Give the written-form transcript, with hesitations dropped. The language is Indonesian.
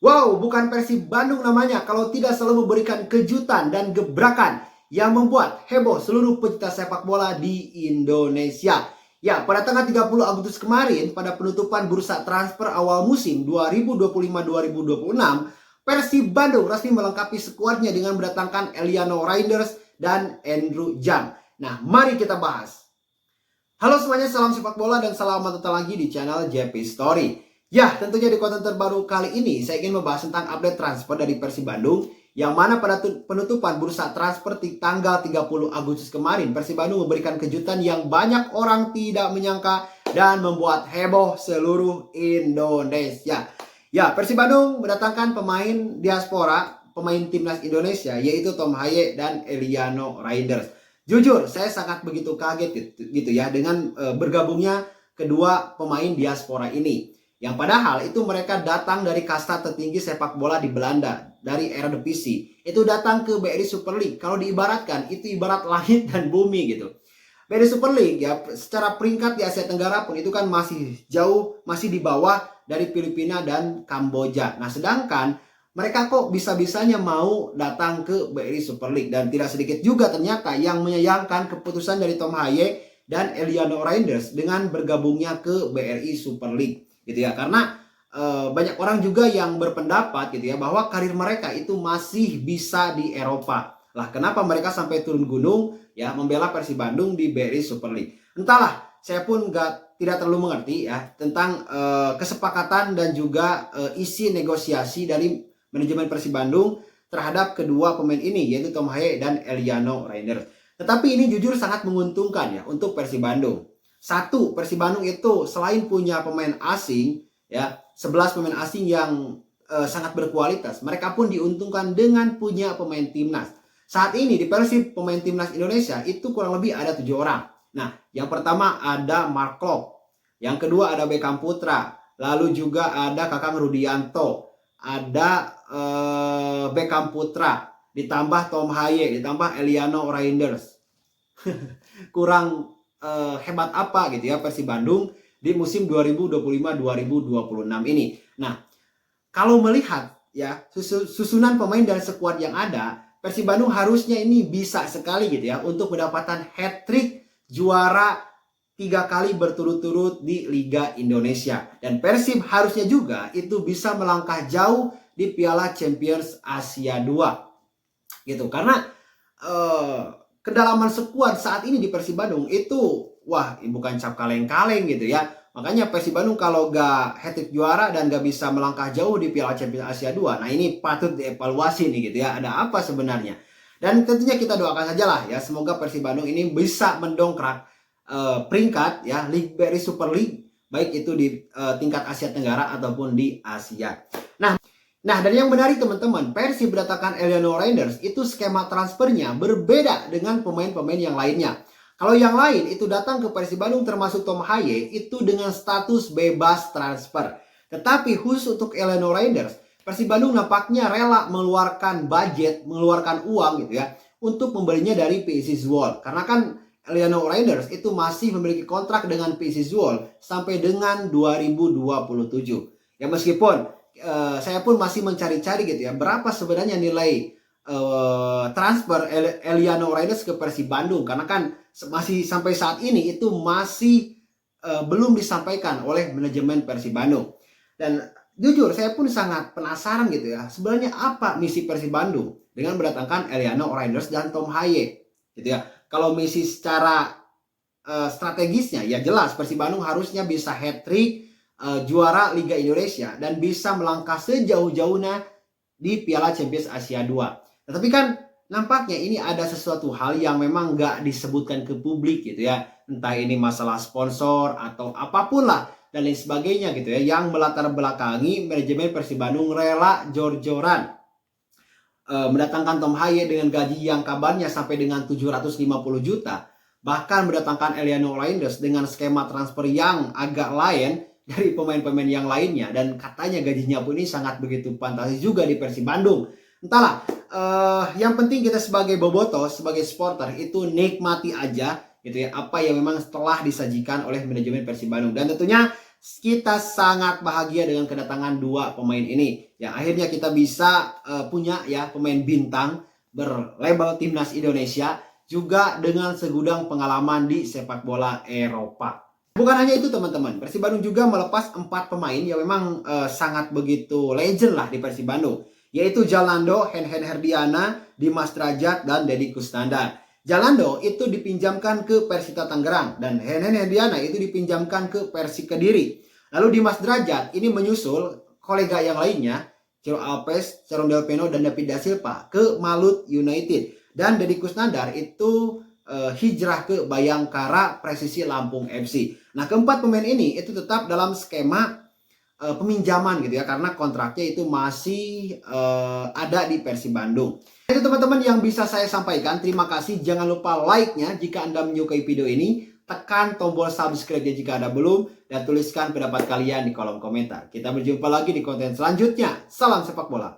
Wow, bukan Persib Bandung namanya kalau tidak selalu memberikan kejutan dan gebrakan yang membuat heboh seluruh pecinta sepak bola di Indonesia. Ya, pada tanggal 30 Agustus kemarin, pada penutupan bursa transfer awal musim 2025-2026, Persib Bandung resmi melengkapi skuadnya dengan mendatangkan Eliano Reinders dan Andrew Jam. Nah, mari kita bahas. Halo semuanya, salam sepak bola dan selamat datang lagi di channel JP Story. Ya, tentunya di konten terbaru kali ini saya ingin membahas tentang update transfer dari Persib Bandung yang mana pada penutupan bursa transfer di tanggal 30 Agustus kemarin Persib Bandung memberikan kejutan yang banyak orang tidak menyangka dan membuat heboh seluruh Indonesia. Ya, Persib Bandung mendatangkan pemain diaspora, pemain timnas Indonesia yaitu Tom Haye dan Eliano Reinders. Jujur, saya sangat begitu kaget gitu ya dengan bergabungnya kedua pemain diaspora ini. Yang padahal itu mereka datang dari kasta tertinggi sepak bola di Belanda, dari Eredivisie. Itu datang ke BRI Super League. Kalau diibaratkan, itu ibarat langit dan bumi gitu. BRI Super League ya, secara peringkat di Asia Tenggara pun itu kan masih jauh, masih di bawah dari Filipina dan Kamboja. Nah, sedangkan mereka kok bisa-bisanya mau datang ke BRI Super League. Dan tidak sedikit juga ternyata yang menyayangkan keputusan dari Tom Haye dan Eliano Reinders dengan bergabungnya ke BRI Super League gitu ya. Karena banyak orang juga yang berpendapat gitu ya bahwa karir mereka itu masih bisa di Eropa. Lah kenapa mereka sampai turun gunung ya membela Persib Bandung di BRI Super League. Entahlah, saya pun tidak terlalu mengerti ya tentang kesepakatan dan juga isi negosiasi dari manajemen Persib Bandung terhadap kedua pemain ini yaitu Tom Haye dan Eliano Reinders. Tetapi ini jujur sangat menguntungkan ya untuk Persib Bandung. Satu, Persib Bandung itu selain punya pemain asing ya, 11 pemain asing yang sangat berkualitas, mereka pun diuntungkan dengan punya pemain timnas. Saat ini di Persib pemain timnas Indonesia itu kurang lebih ada 7 orang. Nah, yang pertama ada Mark Klok, yang kedua ada Beckham Putra, lalu juga ada Kakang Rudianto, ada Beckham Putra, ditambah Tom Haye, ditambah Eliano Reinders. Kurang hebat apa gitu ya Persib Bandung di musim 2025-2026 ini. Nah, kalau melihat ya susunan pemain dan skuad yang ada, Persib Bandung harusnya ini bisa sekali gitu ya untuk mendapatkan hat-trick juara 3 kali berturut-turut di Liga Indonesia. Dan Persib harusnya juga itu bisa melangkah jauh di Piala Champions Asia 2 gitu. Karena kedalaman skuad saat ini di Persib Bandung itu wah bukan cap kaleng-kaleng gitu ya. Makanya Persib Bandung kalau gak hat-trick juara dan gak bisa melangkah jauh di Piala Champions Asia 2, nah ini patut dievaluasi nih gitu ya. Ada apa sebenarnya? Dan tentunya kita doakan sajalah ya semoga Persib Bandung ini bisa mendongkrak peringkat ya BRI Super League baik itu di tingkat Asia Tenggara ataupun di Asia. Nah, dan yang menarik teman-teman, Persib mendatangkan Eliano Reinders itu skema transfernya berbeda dengan pemain-pemain yang lainnya. Kalau yang lain itu datang ke Persib Bandung termasuk Tom Haye itu dengan status bebas transfer. Tetapi khusus untuk Eliano Reinders, Persib Bandung nampaknya rela mengeluarkan budget, mengeluarkan uang gitu ya untuk membelinya dari PSV Zwolle. Karena kan Eliano Reinders itu masih memiliki kontrak dengan PSV Zwolle sampai dengan 2027. Ya meskipun saya pun masih mencari-cari gitu ya berapa sebenarnya nilai transfer Eliano Reinders ke Persib Bandung, karena kan masih sampai saat ini itu masih belum disampaikan oleh manajemen Persib Bandung. Dan jujur saya pun sangat penasaran gitu ya sebenarnya apa misi Persib Bandung dengan mendatangkan Eliano Reinders dan Tom Haye gitu ya. Kalau misi secara strategisnya ya jelas Persib Bandung harusnya bisa hat-trick juara Liga Indonesia dan bisa melangkah sejauh-jauhnya di Piala Champions Asia 2. Tetapi kan nampaknya ini ada sesuatu hal yang memang nggak disebutkan ke publik gitu ya. Entah ini masalah sponsor atau apapun lah dan lain sebagainya gitu ya. Yang melatar belakangi manajemen Persib Bandung rela jor-joran mendatangkan Tom Haye dengan gaji yang kabarnya sampai dengan 750 juta. Bahkan mendatangkan Eliano Reinders dengan skema transfer yang agak lain dari pemain-pemain yang lainnya. Dan katanya gajinya pun ini sangat begitu fantastis juga di Persib Bandung. Entahlah, yang penting kita sebagai bobotoh, sebagai supporter itu nikmati aja gitu ya apa yang memang telah disajikan oleh manajemen Persib Bandung. Dan tentunya kita sangat bahagia dengan kedatangan dua pemain ini. Yang akhirnya kita bisa punya ya pemain bintang berlabel Timnas Indonesia, juga dengan segudang pengalaman di sepak bola Eropa. Bukan hanya itu teman-teman, Persib Bandung juga melepas 4 pemain yang memang sangat begitu legend lah di Persib Bandung, yaitu Jalando, Hen-Hen Herdiana, Dimas Drajat, dan Deddy Kusnandar. Jalando itu dipinjamkan ke Persita Tangerang dan Hen-Hen Herdiana itu dipinjamkan ke Persik Kediri. Lalu Dimas Drajat ini menyusul kolega yang lainnya, Ciro Alves, Sharon Del Peno, dan David Da Silva ke Malut United. Dan Deddy Kusnandar itu hijrah ke Bayangkara Presisi Lampung FC. Nah, keempat pemain ini itu tetap dalam skema peminjaman gitu ya, karena kontraknya itu masih ada di Persib Bandung. Itu teman-teman yang bisa saya sampaikan. Terima kasih. Jangan lupa like-nya jika Anda menyukai video ini. Tekan tombol subscribe-nya jika Anda belum. Dan tuliskan pendapat kalian di kolom komentar. Kita berjumpa lagi di konten selanjutnya. Salam sepak bola.